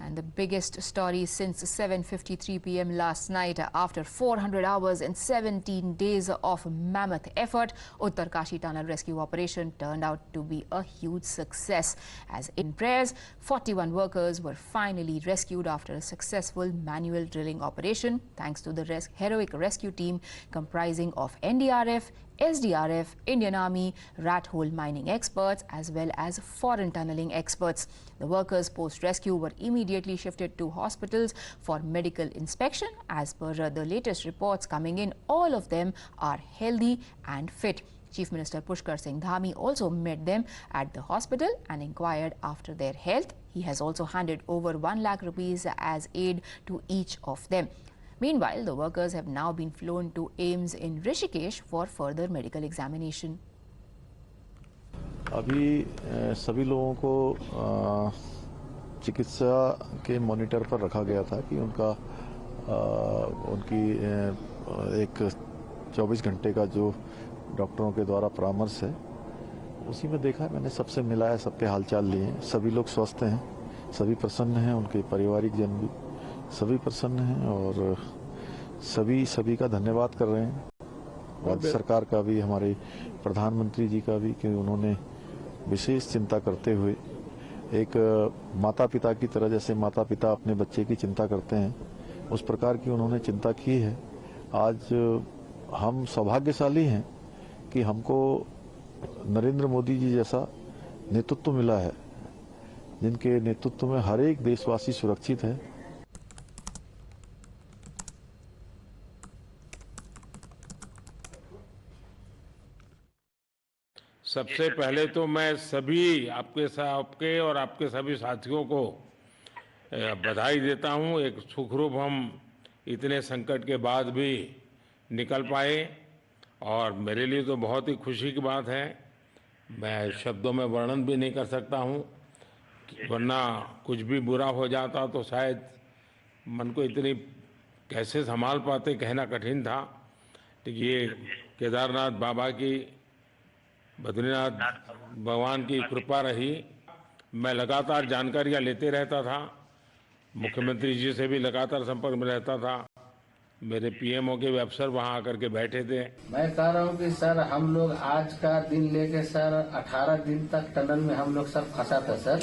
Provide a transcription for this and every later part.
And the biggest story since 7:53 p.m. last night, after 400 hours and 17 days of mammoth effort, Uttarkashi Tunnel rescue operation turned out to be a huge success. As in prayers, 41 workers were finally rescued after a successful manual drilling operation, thanks to the heroic rescue team comprising of NDRF, SDRF, Indian Army, rat hole mining experts as well as foreign tunneling experts. The workers post-rescue were immediately shifted to hospitals for medical inspection. As per the latest reports coming in, all of them are healthy and fit. Chief Minister Pushkar Singh Dhami also met them at the hospital and inquired after their health. He has also handed over 1 lakh rupees as aid to each of them. Meanwhile, the workers have now been flown to AIIMS in Rishikesh for further medical examination. अभी सभी लोगों को चिकित्सा के monitor पर रखा गया था कि उनकी एक 24 घंटे का जो डॉक्टरों के द्वारा परामर्श है, उसी में देखा है। मैंने सबसे मिला है, सबके हालचाल लिए हैं। सभी लोग स्वस्थ हैं, सभी प्रसन्न हैं, उनके पारिवारिक जन भी सभी प्रसन्न हैं और सभी का धन्यवाद कर रहे हैं। राज्य सरकार का भी, हमारे प्रधानमंत्री जी का भी, कि उन्होंने विशेष चिंता करते हुए एक माता पिता की तरह, जैसे माता पिता अपने बच्चे की चिंता करते हैं, उस प्रकार की उन्होंने चिंता की है। आज हम सौभाग्यशाली हैं कि हमको नरेंद्र मोदी जी जैसा नेतृत्व मिला है, जिनके नेतृत्व में हर एक देशवासी सुरक्षित है। सबसे पहले तो मैं सभी आपके और आपके सभी साथियों को बधाई देता हूं। एक सुखरूप हम इतने संकट के बाद भी निकल पाए और मेरे लिए तो बहुत ही खुशी की बात है। मैं शब्दों में वर्णन भी नहीं कर सकता हूं, वरना कुछ भी बुरा हो जाता तो शायद मन को इतनी कैसे संभाल पाते, कहना कठिन था। ये केदारनाथ बाबा की, बद्रीनाथ भगवान की कृपा रही। मैं लगातार जानकारियां लेते रहता था, मुख्यमंत्री जी से भी लगातार संपर्क में रहता था। मेरे पीएमओ के भी अफसर वहां आकर के बैठे थे। मैं कह रहा हूं कि सर, हम लोग आज का दिन लेके सर 18 दिन तक टनल में हम लोग सब फंसा था सर,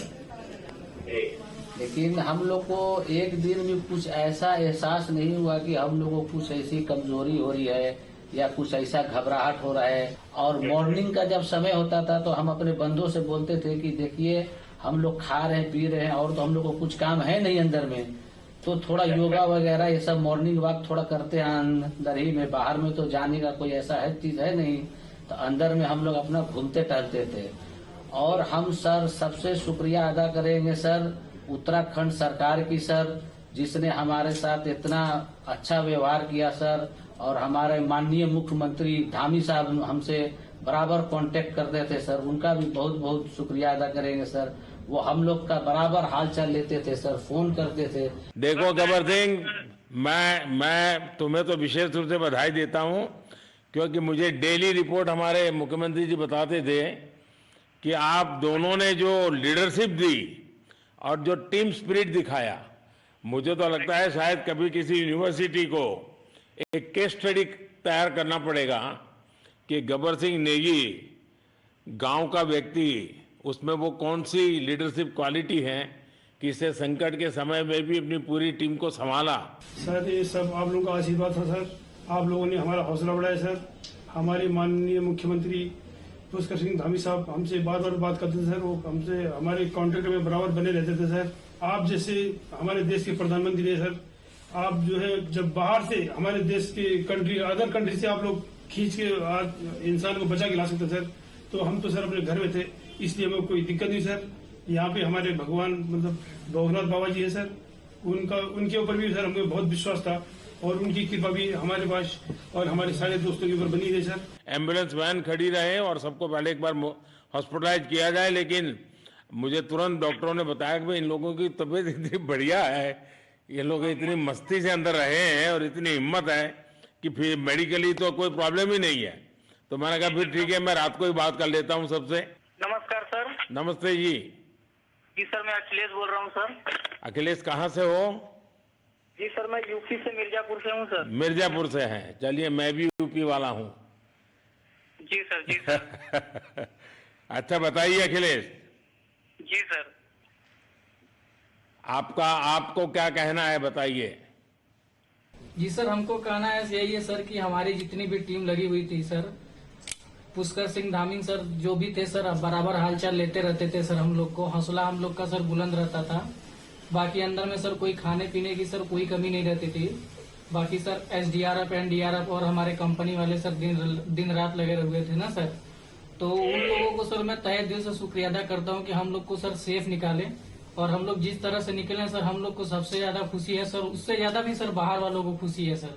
लेकिन हम लोग को एक दिन भी कुछ ऐसा एहसास नहीं हुआ कि हम लोगों को कुछ ऐसी कमजोरी हो रही है या कुछ ऐसा घबराहट हो रहा है। और मॉर्निंग का जब समय होता था तो हम अपने बंधुओं से बोलते थे कि देखिए, हम लोग खा रहे हैं, पी रहे हैं, और तो हम लोग को कुछ काम है नहीं अंदर में, तो थोड़ा योगा वगैरह ये सब मॉर्निंग वॉक थोड़ा करते हैं अंदर ही में। बाहर में तो जाने का कोई ऐसा है चीज है नहीं, तो अंदर में हम लोग अपना घूमते टहलते थे। और हम सर सबसे शुक्रिया अदा करेंगे सर उत्तराखंड सरकार की सर, जिसने हमारे साथ इतना अच्छा व्यवहार किया सर। और हमारे माननीय मुख्यमंत्री धामी साहब हमसे बराबर कांटेक्ट करते थे सर, उनका भी बहुत बहुत शुक्रिया अदा करेंगे सर। वो हम लोग का बराबर हाल चाल लेते थे सर, फोन करते थे। देखो गबर सिंह, मैं तुम्हें तो विशेष रूप से बधाई देता हूं, क्योंकि मुझे डेली रिपोर्ट हमारे मुख्यमंत्री जी बताते थे कि आप दोनों ने जो लीडरशिप दी और जो टीम स्पिरिट दिखाया, मुझे तो लगता है शायद कभी किसी यूनिवर्सिटी को एक केस स्टडी तैयार करना पड़ेगा कि गबर सिंह नेगी गांव का व्यक्ति, उसमें वो कौन सी लीडरशिप क्वालिटी है कि इसे संकट के समय में भी अपनी पूरी टीम को संभाला। सर, ये सब आप लोगों का आशीर्वाद था सर, आप लोगों ने हमारा हौसला बढ़ाया सर। हमारे माननीय मुख्यमंत्री पुष्कर सिंह धामी साहब हमसे बार बार बात करते थे सर, वो हमसे हमारे कॉन्टेक्ट में बराबर बने रहते थे सर। आप जैसे हमारे देश के प्रधानमंत्री है सर, आप जो है जब बाहर से हमारे देश के अदर कंट्री से आप लोग खींच के इंसान को बचा के ला सकते सर, तो हम तो सर अपने घर में थे, इसलिए हमें कोई दिक्कत नहीं सर। यहाँ पे हमारे भगवान मतलब भोगनाथ बाबा जी है सर, उनके ऊपर भी सर हमें बहुत विश्वास था और उनकी कृपा भी हमारे पास और हमारे सारे दोस्तों के ऊपर बनी रही सर। एम्बुलेंस वैन खड़ी रहे और सबको पहले एक बार हॉस्पिटलाइज किया जाए, लेकिन मुझे तुरंत डॉक्टरों ने बताया कि इन लोगों की तबीयत इतनी बढ़िया है, ये लोग इतनी मस्ती से अंदर रहे हैं और इतनी हिम्मत है कि फिर मेडिकली तो कोई प्रॉब्लम ही नहीं है। तो मैंने कहा फिर ठीक है, मैं रात को ही बात कर लेता हूँ सबसे। नमस्कार सर। नमस्ते जी। जी सर, मैं अखिलेश बोल रहा हूँ सर। अखिलेश कहाँ से हो? जी सर, मैं यूपी से मिर्जापुर से हूँ सर। मिर्जापुर से हैं। चलिए, मैं भी यूपी वाला हूँ। जी सर, जी सर। अच्छा, बताइए अखिलेश, जी सर। आपको क्या कहना है, बताइए। जी सर, हमको कहना है यही है सर कि हमारी जितनी भी टीम लगी हुई थी सर, पुष्कर सिंह धामी सर जो भी थे सर, बराबर हालचाल लेते रहते थे सर। हम लोग को हौसला हम लोग का सर बुलंद रहता था। बाकी अंदर में सर कोई खाने पीने की सर कोई कमी नहीं रहती थी। बाकी सर एसडीआरएफ, एनडीआरएफ और हमारे कंपनी वाले सर दिन रात लगे हुए थे ना सर। तो उन लोगों को सर मैं तहे दिल से शुक्रिया अदा करता हूँ कि हम लोग को सर सेफ निकाले। और हम लोग जिस तरह से निकले सर, हम लोग को सबसे ज्यादा खुशी है सर, उससे ज्यादा भी सर बाहर वालों को खुशी है सर।